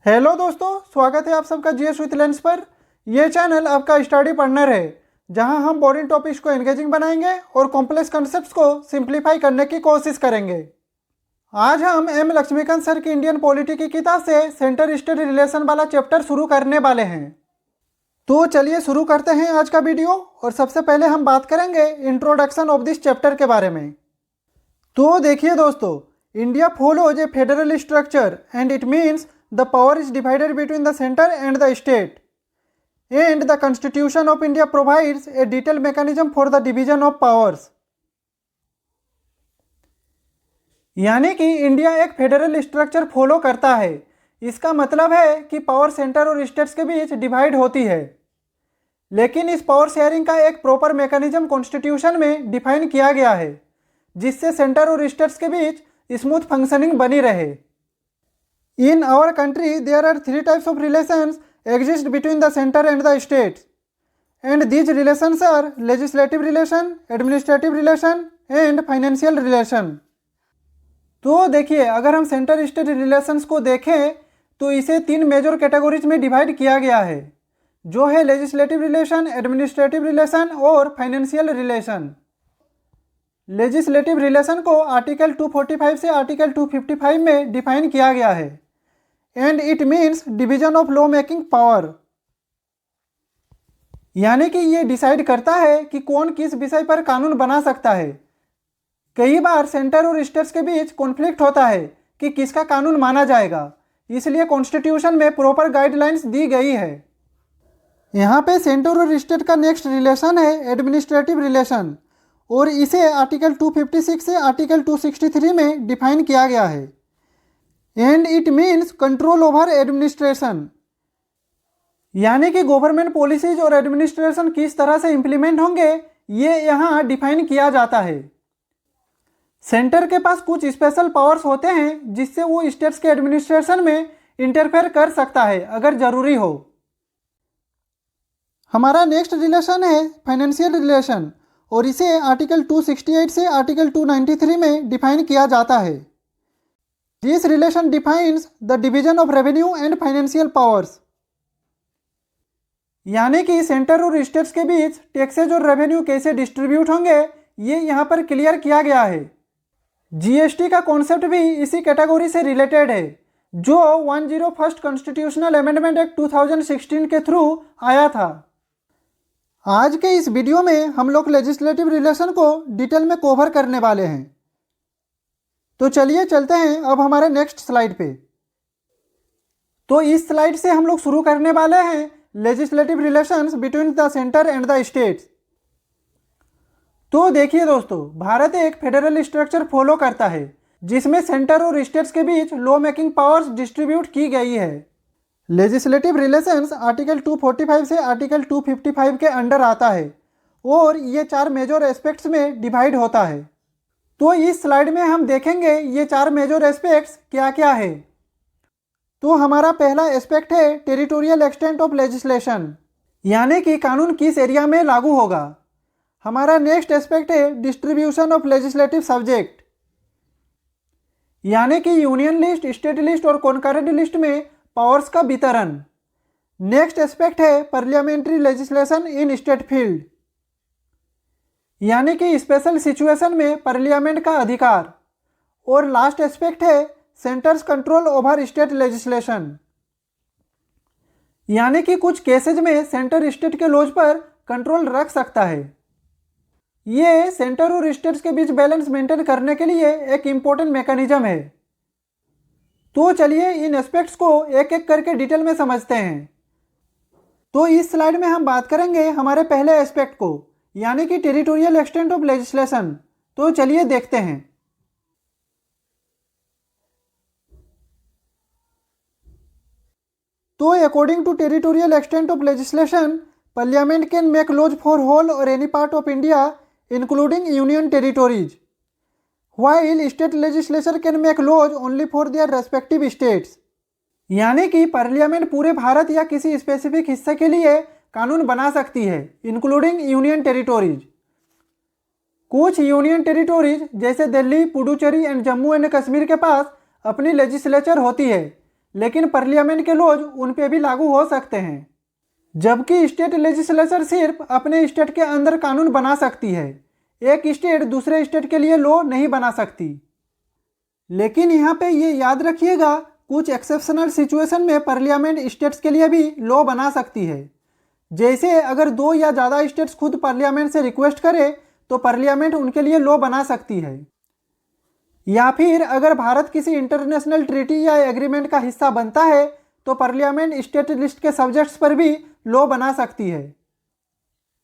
Hello दोस्तों, स्वागत है आप सबका जीएस विथ लेंस पर। यह चैनल आपका स्टडी पार्टनर है, जहां हम बोरिंग टॉपिक्स को एंगेजिंग बनाएंगे और कॉम्प्लेक्स कॉन्सेप्ट्स को सिंप्लीफाई करने की कोशिश करेंगे। आज हम एम लक्ष्मीकांत सर की इंडियन पॉलिटी की किताब से सेंटर स्टेट रिलेशन वाला चैप्टर शुरू करने वाले हैं। तो चलिए शुरू करते हैं आज का वीडियो। और सबसे पहले हम बात करेंगे इंट्रोडक्शन ऑफ दिस चैप्टर के बारे में। तो देखिए दोस्तों, India follows A federal structure and it means the power is divided between the center and the state, and the Constitution of India provides a detailed mechanism for the division of powers। यानी कि India एक federal structure follow करता है। इसका मतलब है कि power centre और स्टेट्स के बीच डिवाइड होती है, लेकिन इस पावर शेयरिंग का एक प्रॉपर मैकेनिज्म कॉन्स्टिट्यूशन में डिफाइन किया गया है, जिससे सेंटर और स्टेट्स के बीच स्मूथ फंक्शनिंग बनी रहे। In our country, there are three types of relations exist between the center and the states, and these relations are legislative relation, administrative relation, and financial relation। तो देखिए, अगर हम centre state relations को देखें तो इसे तीन मेजर कैटेगरीज में डिवाइड किया गया है, जो है लेजिस्लेटिव रिलेशन, एडमिनिस्ट्रेटिव रिलेशन और फाइनेंशियल रिलेशन। लेजिस्लेटिव रिलेशन को आर्टिकल 245 से आर्टिकल 255 में डिफाइन किया गया है, and it means division of law making power. यानी कि ये डिसाइड करता है कि कौन किस विषय पर कानून बना सकता है। कई बार सेंटर और स्टेट्स के बीच कॉन्फ्लिक्ट होता है कि किसका कानून माना जाएगा, इसलिए कॉन्स्टिट्यूशन में प्रॉपर गाइडलाइंस दी गई है। यहाँ पे सेंटर और स्टेट का नेक्स्ट रिलेशन है एडमिनिस्ट्रेटिव रिलेशन, और इसे आर्टिकल 256 से आर्टिकल 263 में डिफाइन किया गया है, and it means control over administration. यानी कि गवर्नमेंट पॉलिसीज और एडमिनिस्ट्रेशन किस तरह से इंप्लीमेंट होंगे, ये यहाँ डिफाइन किया जाता है। सेंटर के पास कुछ स्पेशल पावर्स होते हैं, जिससे वो स्टेट्स के एडमिनिस्ट्रेशन में इंटरफेयर कर सकता है अगर जरूरी हो। हमारा नेक्स्ट रिलेशन है फाइनेंशियल रिलेशन, और इसे आर्टिकल 268 से आर्टिकल 293 में डिफाइन किया जाता है। This relation defines the division of revenue and financial powers। यानी कि सेंटर और स्टेट्स के बीच टैक्सेज और रेवेन्यू कैसे डिस्ट्रीब्यूट होंगे, ये यहाँ पर क्लियर किया गया है। जीएसटी का कॉन्सेप्ट भी इसी कैटेगरी से रिलेटेड है, जो 101st कॉन्स्टिट्यूशनल अमेंडमेंट एक्ट 2016 के थ्रू आया था। आज के इस वीडियो में हम लोग लेजिस्लेटिव रिलेशन को डिटेल में कवर करने वाले हैं। तो चलिए चलते हैं अब हमारे नेक्स्ट स्लाइड पे। तो इस स्लाइड से हम लोग शुरू करने वाले हैं legislative relations between the centre and the states. तो देखिए दोस्तों, भारत एक फेडरल स्ट्रक्चर फॉलो करता है, जिसमें सेंटर और स्टेट्स के बीच लॉ मेकिंग पावर्स डिस्ट्रीब्यूट की गई है। लेजिस्लेटिव रिलेशंस आर्टिकल 245 से आर्टिकल 255 के अंडर आता है, और ये चार मेजर एस्पेक्ट्स में डिवाइड होता है। तो इस स्लाइड में हम देखेंगे ये चार मेजर एस्पेक्ट्स क्या क्या है। तो हमारा पहला एस्पेक्ट है टेरिटोरियल एक्सटेंट ऑफ लेजिस्लेशन, यानी कि कानून किस एरिया में लागू होगा। हमारा नेक्स्ट एस्पेक्ट है डिस्ट्रीब्यूशन ऑफ लेजिस्लेटिव सब्जेक्ट, यानी कि यूनियन लिस्ट, स्टेट लिस्ट और कॉन्करेंट लिस्ट में पावर्स का वितरण। नेक्स्ट एस्पेक्ट है पार्लियामेंट्री लेजिस्लेशन इन स्टेट फील्ड, यानी कि स्पेशल सिचुएशन में पार्लियामेंट का अधिकार। और लास्ट एस्पेक्ट है centres control over state legislation, यानी कि कुछ केसेज में सेंटर स्टेट के लॉज पर कंट्रोल रख सकता है। ये सेंटर और स्टेट्स के बीच बैलेंस मेंटेन करने के लिए एक इम्पोर्टेंट मैकेनिज्म है। तो चलिए इन एस्पेक्ट्स को एक एक करके डिटेल में समझते हैं। तो इस स्लाइड में हम बात करेंगे हमारे पहले एस्पेक्ट को, यानी कि टेरिटोरियल एक्सटेंट ऑफ लेजिस्लेशन। तो चलिए देखते हैं। तो according to territorial extent of legislation, parliament can make laws for whole or any part of India including union territories, while state legislature can make laws only for their respective states. यानी कि parliament पूरे भारत या किसी specific हिस्से के लिए कानून बना सकती है, इंक्लूडिंग यूनियन टेरिटोरीज। कुछ यूनियन टेरिटोरीज जैसे दिल्ली, पुडुचेरी एंड जम्मू एंड कश्मीर के पास अपनी लेजिस्लेचर होती है, लेकिन पार्लियामेंट के लॉज उन पे भी लागू हो सकते हैं। जबकि स्टेट लेजिस्लेचर सिर्फ अपने स्टेट के अंदर कानून बना सकती है, एक स्टेट दूसरे स्टेट के लिए लॉ नहीं बना सकती। लेकिन यहाँ पे ये याद रखिएगा, कुछ एक्सेप्शनल सिचुएशन में पार्लियामेंट स्टेट्स के लिए भी लॉ बना सकती है। जैसे अगर 2 या ज़्यादा स्टेट्स खुद पार्लियामेंट से रिक्वेस्ट करे तो पार्लियामेंट उनके लिए लॉ बना सकती है। या फिर अगर भारत किसी इंटरनेशनल ट्रीटी या एग्रीमेंट का हिस्सा बनता है तो पार्लियामेंट स्टेट लिस्ट के सब्जेक्ट्स पर भी लॉ बना सकती है।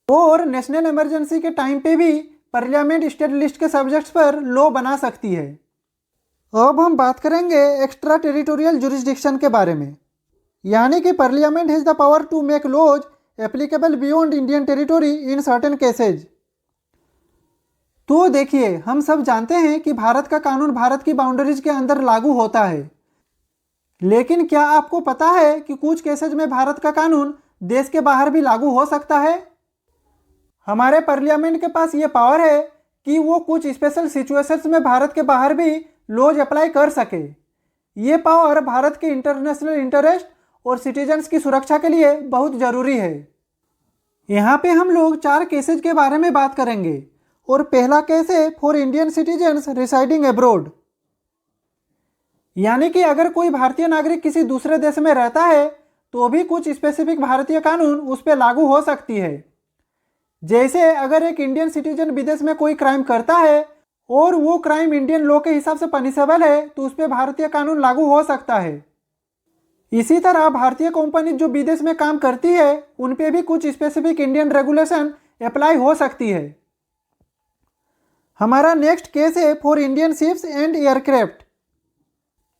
और नेशनल इमरजेंसी के टाइम पे भी पार्लियामेंट स्टेट लिस्ट के सब्जेक्ट्स पर लॉ बना सकती है। अब हम बात करेंगे एक्स्ट्रा टेरिटोरियल जुरिस्डिक्शन के बारे में, यानी कि parliament has the power to make laws applicable beyond Indian territory in certain cases. तो देखिए, हम सब जानते हैं कि भारत का कानून भारत की बाउंड्रीज के अंदर लागू होता है, लेकिन क्या आपको पता है कि कुछ केसेज में भारत का कानून देश के बाहर भी लागू हो सकता है? हमारे पार्लियामेंट के पास ये पावर है कि वो कुछ स्पेशल सिचुएशंस में भारत के बाहर भी लॉज अप्लाई कर सके। ये पावर भारत के इंटरनेशनल इंटरेस्ट और सिटीजन्स की सुरक्षा के लिए बहुत ज़रूरी है। यहाँ पे हम लोग 4 केसेज के बारे में बात करेंगे और पहला केस है for Indian citizens residing abroad, यानी कि अगर कोई भारतीय नागरिक किसी दूसरे देश में रहता है तो भी कुछ स्पेसिफिक भारतीय कानून उस पर लागू हो सकती है। जैसे अगर एक इंडियन सिटीजन विदेश में कोई क्राइम करता है और वो क्राइम इंडियन लॉ के हिसाब से पनिशेबल है तो उस पर भारतीय कानून लागू हो सकता है। इसी तरह भारतीय कंपनी जो विदेश में काम करती है उन पे भी कुछ स्पेसिफिक इंडियन रेगुलेशन अप्लाई हो सकती है। हमारा नेक्स्ट केस है for Indian ships and aircraft,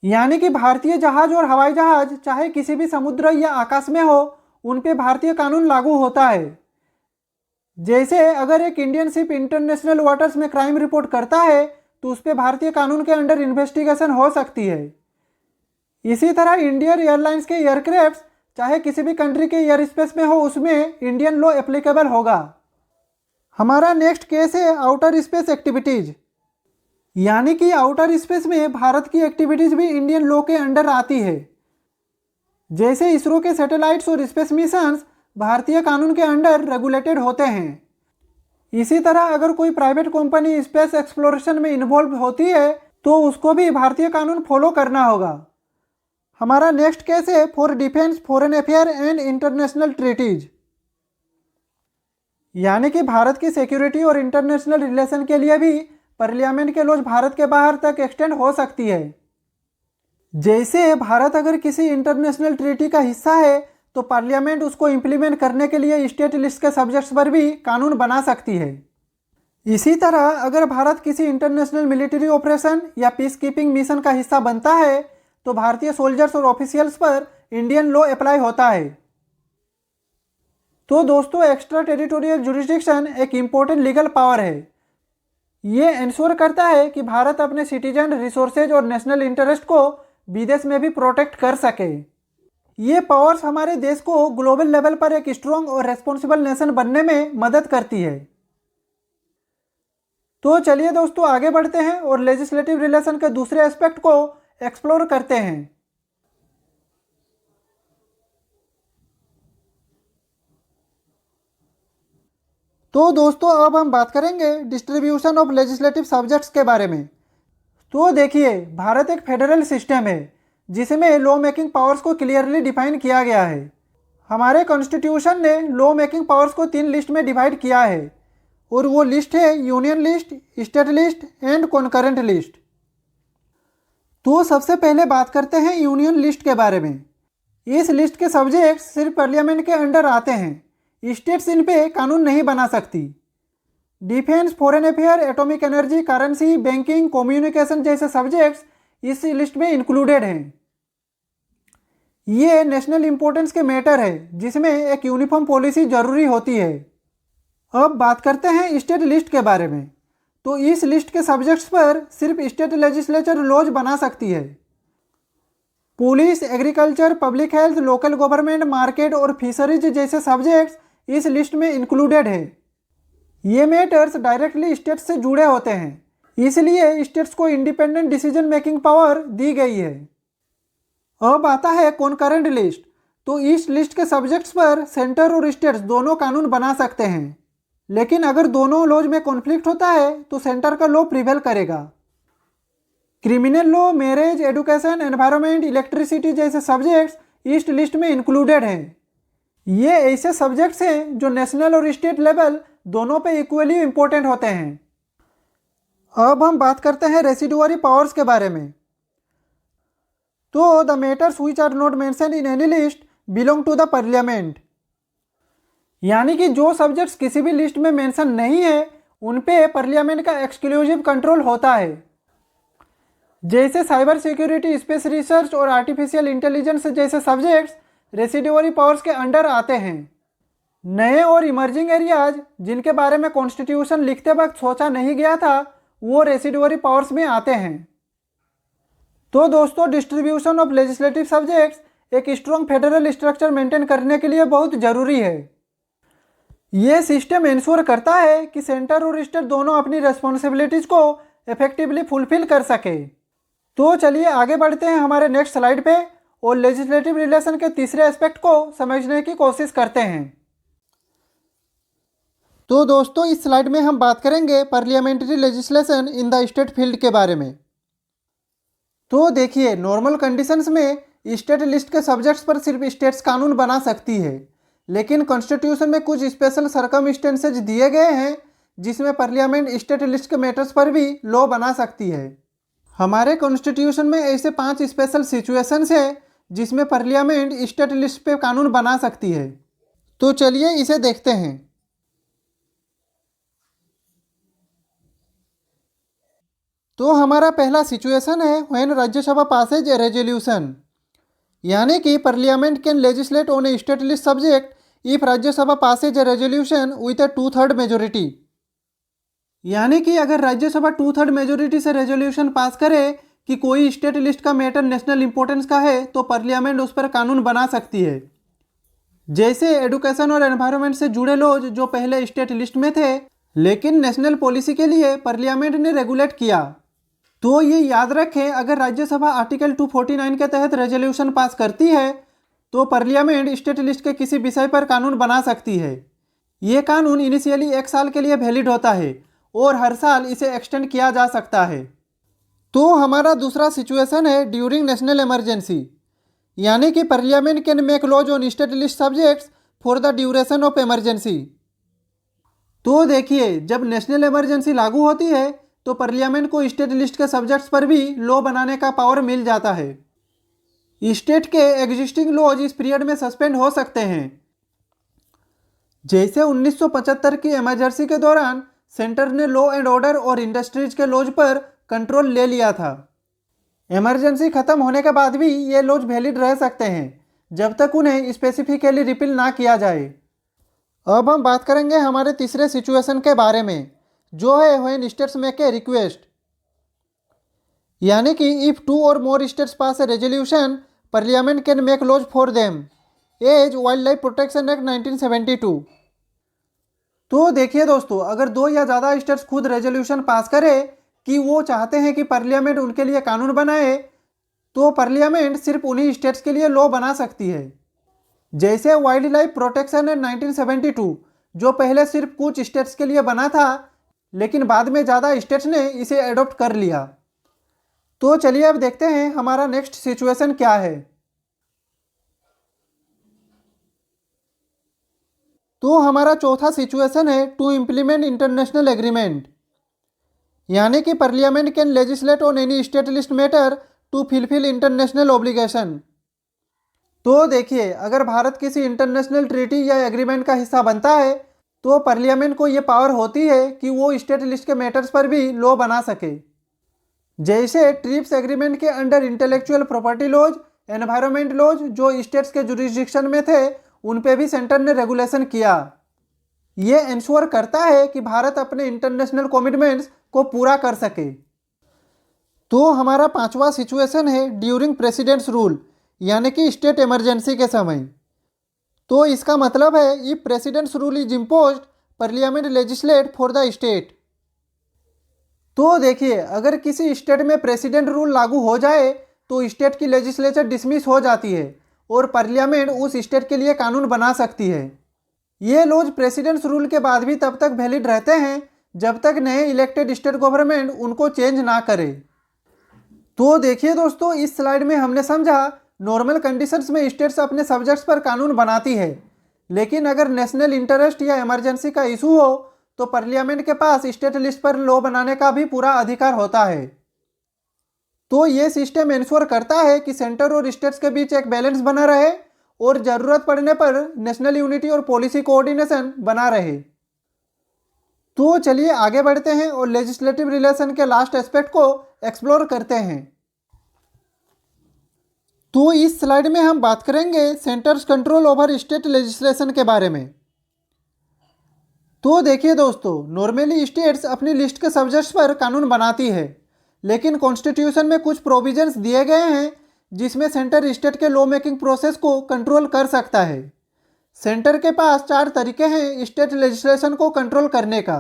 यानी कि भारतीय जहाज और हवाई जहाज चाहे किसी भी समुद्र या आकाश में हो उन पे भारतीय कानून लागू होता है। जैसे अगर एक इंडियन शिप इंटरनेशनल वाटर्स में क्राइम रिपोर्ट करता है तो उस पर भारतीय कानून के अंडर इन्वेस्टिगेशन हो सकती है। इसी तरह इंडियन एयरलाइंस के एयरक्राफ्ट चाहे किसी भी कंट्री के एयर स्पेस में हो उसमें इंडियन लॉ एप्लीकेबल होगा। हमारा नेक्स्ट केस है आउटर स्पेस एक्टिविटीज, यानी कि आउटर स्पेस में भारत की एक्टिविटीज भी इंडियन लॉ के अंडर आती है। जैसे इसरो के सैटेलाइट्स और स्पेस मिशंस भारतीय कानून के अंडर रेगुलेटेड होते हैं। इसी तरह अगर कोई प्राइवेट कंपनी स्पेस एक्सप्लोरेशन में इन्वॉल्व होती है तो उसको भी भारतीय कानून फॉलो करना होगा। हमारा नेक्स्ट केस है for defence, foreign affair and international treaties, यानी कि भारत की सिक्योरिटी और इंटरनेशनल रिलेशन के लिए भी पार्लियामेंट के लॉज भारत के बाहर तक एक्सटेंड हो सकती है। जैसे भारत अगर किसी इंटरनेशनल ट्रीटी का हिस्सा है तो पार्लियामेंट उसको इम्प्लीमेंट करने के लिए स्टेट लिस्ट के सब्जेक्ट्स पर भी कानून बना सकती है। इसी तरह अगर भारत किसी इंटरनेशनल मिलिट्री ऑपरेशन या पीस कीपिंग मिशन का हिस्सा बनता है तो भारतीय सोल्जर्स और ऑफिशियल्स पर इंडियन लॉ अप्लाई होता है। तो दोस्तों, एक्स्ट्रा टेरिटोरियल जुरिस्डिक्शन एक इम्पोर्टेंट लीगल पावर है। ये इंश्योर करता है कि भारत अपने सिटीजन, रिसोर्सेज और नेशनल इंटरेस्ट को विदेश में भी प्रोटेक्ट कर सके। ये पावर्स हमारे देश को ग्लोबल लेवल पर एक स्ट्रॉन्ग और रेस्पॉन्सिबल नेशन बनने में मदद करती है। तो चलिए दोस्तों, आगे बढ़ते हैं और लेजिस्लेटिव रिलेशन के दूसरे एस्पेक्ट को एक्सप्लोर करते हैं। तो दोस्तों, अब हम बात करेंगे डिस्ट्रीब्यूशन ऑफ लेजिस्लेटिव सब्जेक्ट्स के बारे में। तो देखिए, भारत एक फेडरल सिस्टम है जिसमें लॉ मेकिंग पावर्स को क्लियरली डिफाइन किया गया है। हमारे कॉन्स्टिट्यूशन ने लॉ मेकिंग पावर्स को 3 लिस्ट में डिवाइड किया है और वो लिस्ट है union list, state list and concurrent list. तो सबसे पहले बात करते हैं यूनियन लिस्ट के बारे में। इस लिस्ट के सब्जेक्ट सिर्फ पार्लियामेंट के अंडर आते हैं, स्टेट्स इन पे कानून नहीं बना सकती। Defence, foreign affair, atomic energy, currency, banking, communication जैसे सब्जेक्ट्स इस लिस्ट में इंक्लूडेड हैं। ये नेशनल इंपॉर्टेंस के मैटर है जिसमें एक यूनिफॉर्म पॉलिसी जरूरी होती है। अब बात करते हैं स्टेट लिस्ट के बारे में। तो इस लिस्ट के सब्जेक्ट्स पर सिर्फ स्टेट लेजिस्लेचर लॉज बना सकती है। Police, agriculture, public health, local government, market और फिशरीज जैसे सब्जेक्ट्स इस लिस्ट में इंक्लूडेड है। ये मैटर्स डायरेक्टली स्टेट से जुड़े होते हैं, इसलिए स्टेट्स को इंडिपेंडेंट डिसीजन मेकिंग पावर दी गई है। अब आता है कॉन्करेंट लिस्ट। तो इस लिस्ट के सब्जेक्ट्स पर सेंटर और स्टेट्स दोनों कानून बना सकते हैं, लेकिन अगर दोनों लॉज में कॉन्फ्लिक्ट होता है तो सेंटर का लॉ प्रिवेल करेगा। Criminal law, marriage, education, environment, electricity जैसे सब्जेक्ट्स इस लिस्ट में इंक्लूडेड हैं। ये ऐसे सब्जेक्ट्स हैं जो नेशनल और स्टेट लेवल दोनों पे इक्वली इंपॉर्टेंट होते हैं। अब हम बात करते हैं रेसिडुअरी पावर्स के बारे में। तो the matters which are not mentioned in any list belong to the parliament, यानी कि जो सब्जेक्ट्स किसी भी लिस्ट में मेंशन नहीं है उन पे पार्लियामेंट का एक्सक्लूसिव कंट्रोल होता है। जैसे साइबर सिक्योरिटी, स्पेस रिसर्च और आर्टिफिशियल इंटेलिजेंस जैसे सब्जेक्ट्स रेसिडुअरी पावर्स के अंडर आते हैं। नए और इमर्जिंग एरियाज जिनके बारे में कॉन्स्टिट्यूशन लिखते वक्त सोचा नहीं गया था वो रेसिडुअरी पावर्स में आते हैं। तो दोस्तों, डिस्ट्रीब्यूशन ऑफ लेजिस्लेटिव सब्जेक्ट्स एक स्ट्रॉन्ग फेडरल स्ट्रक्चर मेंटेन करने के लिए बहुत ज़रूरी है। ये सिस्टम इंश्योर करता है कि सेंटर और स्टेट दोनों अपनी रेस्पॉन्सिबिलिटीज़ को इफेक्टिवली फुलफिल कर सके। तो चलिए आगे बढ़ते हैं हमारे नेक्स्ट स्लाइड पे और लेजिस्लेटिव रिलेशन के तीसरे एस्पेक्ट को समझने की कोशिश करते हैं। तो दोस्तों, इस स्लाइड में हम बात करेंगे parliamentary legislation in the state field के बारे में। तो देखिए, नॉर्मल कंडीशंस में स्टेट लिस्ट के सब्जेक्ट्स पर सिर्फ स्टेट्स कानून बना सकती है, लेकिन कॉन्स्टिट्यूशन में कुछ स्पेशल सर्कमस्टेंसेज दिए गए हैं जिसमें पार्लियामेंट स्टेट लिस्ट के मैटर्स पर भी लॉ बना सकती है। हमारे कॉन्स्टिट्यूशन में ऐसे 5 स्पेशल सिचुएशंस हैं जिसमें पार्लियामेंट स्टेट लिस्ट पे कानून बना सकती है। तो चलिए इसे देखते हैं। तो हमारा पहला सिचुएशन है when Rajya Sabha passes a resolution, यानी कि parliament can legislate on a state list subject if Rajya Sabha passes a resolution with a 2/3 majority, यानी कि अगर राज्यसभा 2/3 मेजोरिटी से रेजोल्यूशन पास करे कि कोई स्टेट लिस्ट का मैटर नेशनल इंपॉर्टेंस का है तो पार्लियामेंट उस पर कानून बना सकती है। जैसे एजुकेशन और एनवायरनमेंट से जुड़े लॉज जो पहले स्टेट लिस्ट में थे लेकिन नेशनल पॉलिसी के लिए पार्लियामेंट ने रेगुलेट किया। तो ये याद रखें, अगर राज्यसभा आर्टिकल 249 के तहत रेजोल्यूशन पास करती है तो पार्लियामेंट स्टेट लिस्ट के किसी विषय पर कानून बना सकती है। ये कानून इनिशियली 1 साल के लिए वैलिड होता है और हर साल इसे एक्सटेंड किया जा सकता है। तो हमारा दूसरा सिचुएशन है ड्यूरिंग नेशनल इमरजेंसी, यानी कि parliament can make laws on state list subjects for the duration of emergency. तो देखिए, जब नेशनल इमरजेंसी लागू होती है तो पार्लियामेंट को स्टेट लिस्ट के सब्जेक्ट्स पर भी लॉ बनाने का पावर मिल जाता है। स्टेट के एग्जिस्टिंग लॉज इस पीरियड में सस्पेंड हो सकते हैं। जैसे 1975 की इमरजेंसी के दौरान सेंटर ने लॉ एंड ऑर्डर और इंडस्ट्रीज के लॉज पर कंट्रोल ले लिया था। इमरजेंसी खत्म होने के बाद भी ये लॉज वैलिड रह सकते हैं जब तक उन्हें स्पेसिफिकली रिपील ना किया जाए। अब हम बात करेंगे हमारे तीसरे सिचुएशन के बारे में, जो है when states make a request, यानी कि इफ 2 और more states pass a resolution parliament can make laws for them as wildlife protection act 1972। तो देखिए दोस्तों, अगर 2 या ज़्यादा स्टेट्स खुद रेजोल्यूशन पास करे कि वो चाहते हैं कि पार्लियामेंट उनके लिए कानून बनाए तो पार्लियामेंट सिर्फ उन्हीं स्टेट्स के लिए लॉ बना सकती है। जैसे वाइल्ड लाइफ प्रोटेक्शन एक्ट 1972 जो पहले सिर्फ कुछ स्टेट्स के लिए बना था लेकिन बाद में ज़्यादा स्टेट्स ने इसे एडॉप्ट कर लिया। तो चलिए अब देखते हैं हमारा नेक्स्ट सिचुएशन क्या है। तो हमारा चौथा सिचुएशन है टू इम्प्लीमेंट इंटरनेशनल एग्रीमेंट, यानी कि parliament can legislate on any state list matter to fulfil international obligation. तो देखिए, अगर भारत किसी इंटरनेशनल ट्रीटी या एग्रीमेंट का हिस्सा बनता है तो पार्लियामेंट को ये पावर होती है कि वो स्टेट लिस्ट के मैटर्स पर भी लॉ बना सके। जैसे ट्रिप्स एग्रीमेंट के under intellectual property laws, environment laws जो स्टेट्स के जुरिस्डिक्शन में थे उन पे भी सेंटर ने रेगुलेशन किया। ये इंश्योर करता है कि भारत अपने इंटरनेशनल कमिटमेंट्स को पूरा कर सके। तो हमारा पांचवा सिचुएशन है ड्यूरिंग प्रेसिडेंट्स रूल, यानी कि स्टेट इमरजेंसी के समय। तो इसका मतलब है if presidents rule is imposed parliament legislate for the state. तो देखिए, अगर किसी स्टेट में प्रेसिडेंट रूल लागू हो जाए तो स्टेट की लेजिस्लेचर डिसमिस हो जाती है और पार्लियामेंट उस स्टेट के लिए कानून बना सकती है। ये लॉज प्रेसिडेंट्स रूल के बाद भी तब तक वैलिड रहते हैं जब तक नए इलेक्टेड स्टेट गवर्नमेंट उनको चेंज ना करे। तो देखिए दोस्तों, इस स्लाइड में हमने समझा नॉर्मल कंडीशंस में स्टेट्स अपने सब्जेक्ट्स पर कानून बनाती है, लेकिन अगर नेशनल इंटरेस्ट या इमरजेंसी का इशू हो तो पार्लियामेंट के पास स्टेट लिस्ट पर लॉ बनाने का भी पूरा अधिकार होता है। तो ये सिस्टम इंश्योर करता है कि सेंटर और स्टेट्स के बीच एक बैलेंस बना रहे और ज़रूरत पड़ने पर नेशनल यूनिटी और पॉलिसी कोऑर्डिनेशन बना रहे। तो चलिए आगे बढ़ते हैं और लेजिस्लेटिव रिलेशन के लास्ट एस्पेक्ट को एक्सप्लोर करते हैं। तो इस स्लाइड में हम बात करेंगे centres control over state legislation के बारे में। तो देखिए दोस्तों, नॉर्मली स्टेट्स अपनी लिस्ट के सब्जेक्ट्स पर कानून बनाती है, लेकिन कॉन्स्टिट्यूशन में कुछ प्रोविजंस दिए गए हैं जिसमें सेंटर स्टेट के लॉ मेकिंग प्रोसेस को कंट्रोल कर सकता है। सेंटर के पास 4 तरीके हैं स्टेट लेजिस्लेशन को कंट्रोल करने का,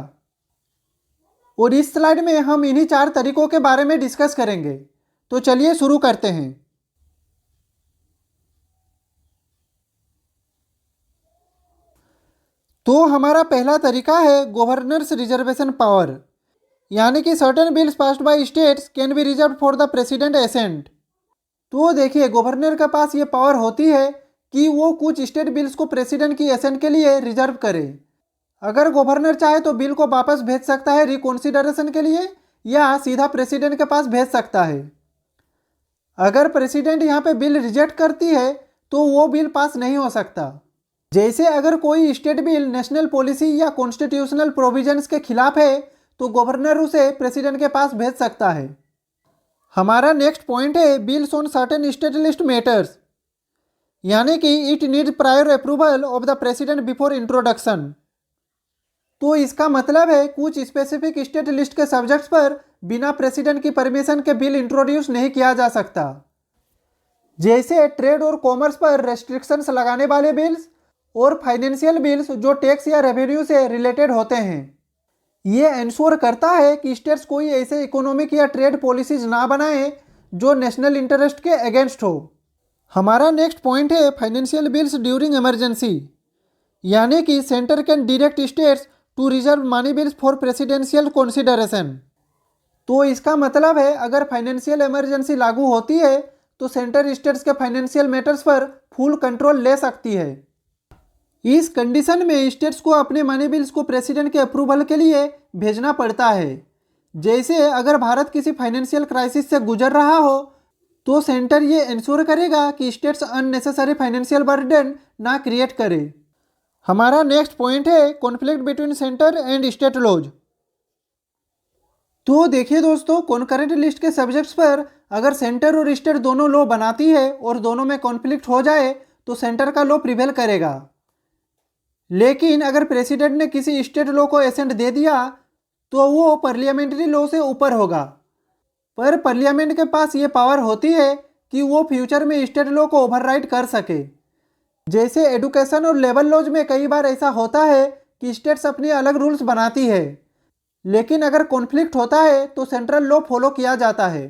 और इस स्लाइड में हम इन्हीं 4 तरीकों के बारे में डिस्कस करेंगे। तो चलिए शुरू करते हैं। तो हमारा पहला तरीका है गवर्नर्स रिजर्वेशन पावर, यानी कि certain bills passed by states can be reserve for the president assent. तो देखिए, गवर्नर के पास ये पावर होती है कि वो कुछ स्टेट बिल्स को प्रेसिडेंट की एसेंट के लिए रिजर्व करे। अगर गवर्नर चाहे तो बिल को वापस भेज सकता है रिकॉन्सिडरेशन के लिए, या सीधा प्रेसिडेंट के पास भेज सकता है। अगर प्रेसिडेंट यहाँ पे बिल रिजेक्ट करती है तो वो बिल पास नहीं हो सकता। जैसे अगर कोई स्टेट बिल नेशनल पॉलिसी या कॉन्स्टिट्यूशनल प्रोविजंस के खिलाफ है तो गवर्नर उसे प्रेसिडेंट के पास भेज सकता है। हमारा नेक्स्ट पॉइंट है bills on certain state list matters, यानी कि it need prior approval of the president before introduction. तो इसका मतलब है कुछ स्पेसिफिक स्टेट लिस्ट के सब्जेक्ट्स पर बिना प्रेसिडेंट की परमिशन के बिल इंट्रोड्यूस नहीं किया जा सकता। जैसे ट्रेड और कॉमर्स पर रेस्ट्रिक्शंस लगाने वाले बिल्स और फाइनेंशियल बिल्स जो टैक्स या रेवेन्यू से रिलेटेड होते हैं। ये इंश्योर करता है कि स्टेट्स कोई ऐसे इकोनॉमिक या ट्रेड पॉलिसीज ना बनाएं जो नेशनल इंटरेस्ट के अगेंस्ट हो। हमारा नेक्स्ट पॉइंट है फाइनेंशियल बिल्स ड्यूरिंग इमरजेंसी, यानी कि centre can direct states to reserve money bills for presidential consideration. तो इसका मतलब है अगर फाइनेंशियल इमरजेंसी लागू होती है तो सेंटर स्टेट्स के फाइनेंशियल मैटर्स पर फुल कंट्रोल ले सकती है। इस कंडीशन में स्टेट्स को अपने मनी बिल्स को प्रेसिडेंट के अप्रूवल के लिए भेजना पड़ता है। जैसे अगर भारत किसी फाइनेंशियल क्राइसिस से गुजर रहा हो तो सेंटर ये इंश्योर करेगा कि स्टेट्स अननेसेसरी फाइनेंशियल बर्डन ना क्रिएट करे। हमारा नेक्स्ट पॉइंट है conflict between centre and state laws. तो देखिए दोस्तों, कॉन्करेंट लिस्ट के सब्जेक्ट्स पर अगर सेंटर और स्टेट दोनों लॉ बनाती है और दोनों में कॉन्फ्लिक्ट हो जाए तो सेंटर का लॉ प्रिवेल करेगा। लेकिन अगर प्रेसिडेंट ने किसी स्टेट लॉ को एसेंट दे दिया तो वो पार्लियामेंट्री लॉ से ऊपर होगा, पर पार्लियामेंट के पास ये पावर होती है कि वो फ्यूचर में स्टेट लॉ को ओवरराइड कर सके। जैसे एडुकेशन और लेबर लॉज में कई बार ऐसा होता है कि स्टेट्स अपनी अलग रूल्स बनाती है, लेकिन अगर कॉन्फ्लिक्ट होता है तो सेंट्रल लॉ फॉलो किया जाता है।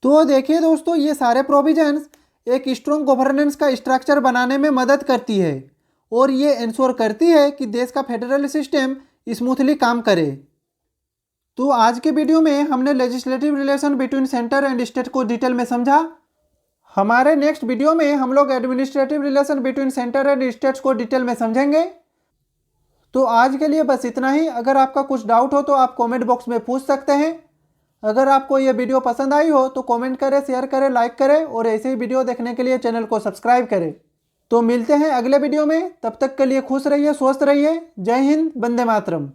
तो देखिए दोस्तों, ये सारे प्रोविजंस एक स्ट्रॉन्ग गवर्नेंस का स्ट्रक्चर बनाने में मदद करती है और ये इंश्योर करती है कि देश का फेडरल सिस्टम स्मूथली काम करे। तो आज के वीडियो में हमने legislative relation between centre and state को डिटेल में समझा। हमारे नेक्स्ट वीडियो में हम लोग administrative relation between centre and states को डिटेल में समझेंगे। तो आज के लिए बस इतना ही। अगर आपका कुछ डाउट हो तो आप कमेंट बॉक्स में पूछ सकते हैं। अगर आपको ये वीडियो पसंद आई हो तो कमेंट करें, शेयर करें, लाइक करें और ऐसे ही वीडियो देखने के लिए चैनल को सब्सक्राइब करें। तो मिलते हैं अगले वीडियो में, तब तक के लिए खुश रहिए, स्वस्थ रहिए। जय हिंद, वंदे मातरम।